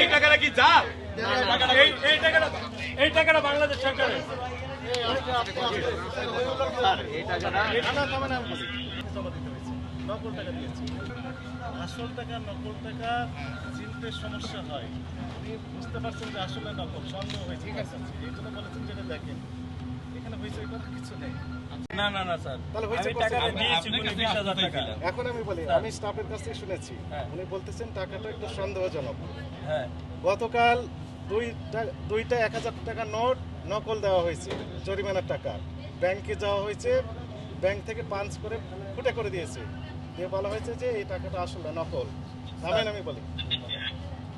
এই টাকাটা কি যা এই টাকাটা বাংলাদেশ সরকারের নকল টাকা দিয়েছে। আসল টাকা নকল টাকা চিনতে সমস্যা হয়। আপনি বুঝতে পারছেন যে আসলে নকল, সন্দেহ হয়েছে, ঠিক আছে, এই জন্য বলেছেন যেটা দেখেন এখানে হয়েছে কথা কিছু নেই। না না না স্যার, তাহলে আমি টাকাটা দিয়েছি 20,000 টাকা। এখন আমি বলি, আমি স্টাফের কাছ থেকে শুনেছি, উনি বলতেছেন টাকাটা একটু সন্দেহজনক। হ্যাঁ, গতকাল দুইটা 1,000 টাকা নোট নকল দেওয়া হয়েছে জরিমানার টাকা। ব্যাংকে যাওয়া হয়েছে, ব্যাংক থেকে পাঞ্চ করে ফুটে করে দিয়েছে, দিয়ে বলা হয়েছে যে এই টাকাটা আসলে নকল। আমি বলি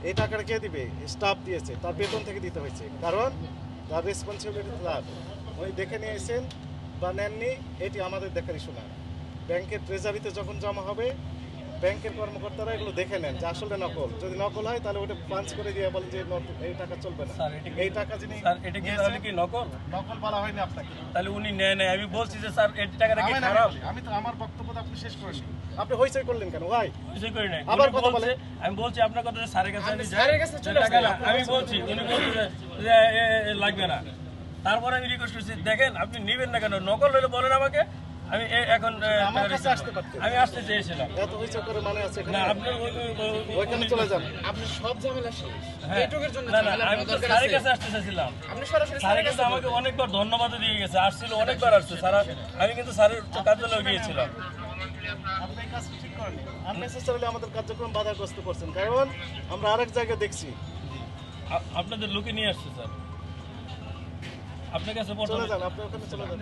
এই টাকাটা কে দিবে? স্টাফ দিয়েছে, তার বেতন থেকে দিতে হয়েছে, কারণ তার রেসপন্সিবিলিটি তার। উনি দেখে নিয়েছেন বা নেননি, এটি আমাদের দেখার ইস্যু না। ব্যাংকের ট্রেজারিতে যখন জমা হবে, ব্যাংকের কর্মকর্তারা এগুলো দেখে নেন যে আসলে নকল। যদি নকল হয় তাহলে ওটা পাঞ্চ করে দিয়ে বলেন যে এই টাকা চলবে না। এই টাকা যিনি এটা কি তাহলে কি নকল? নকল বলা হয়নি আপনাকে, তাহলে উনি নেয় নাই। আমি বলছি যে স্যার এই টাকাটা কি খারাপ? আমি তো আমার বক্তব্য আপনি শেষ করেন, আপনি হইচই করলেন কেন ভাই? কিছুই করি নাই। আবার কথা বলে, আমি বলছি আপনার কথা যে স্যারের কাছে আমি বলছি, উনি বলছে যে লাগবে না। তারপরে আমি রিকোয়েস্ট করছি, দেখেন আপনি নেবেন না কেন, নকল হলে বলেন আমাকে, আমি এখন আমার কাছে আসতে পারতেন। আমি আসতে চেয়েছিলাম। এত হইচই করে মানে আছে না আপনি ওইখানে চলে যান, আপনি সব ঝামেলা শেষ এইটুকুর জন্য না না আমি স্যারের কাছে আসতে চাইছিলাম। আপনি সরাসরি স্যারের কাছে আমাকে অনেকবার ধন্যবাদ দিয়ে গেছে, আসছিল অনেকবার আসছে স্যার। আমি কিন্তু স্যারের কার্যালয়ে গিয়েছিলাম। আপনি এই কাজটা ঠিক করেন, আননেসেসারিলি আমাদের কার্যক্রম বাধাগ্রস্ত করছেন, কারণ আমরা আরেক জায়গায় দেখছি আপনাদের লোকে নিয়ে আসছে স্যার, আপনার কাছে চলে যান, আপনি ওখানে চলে যান।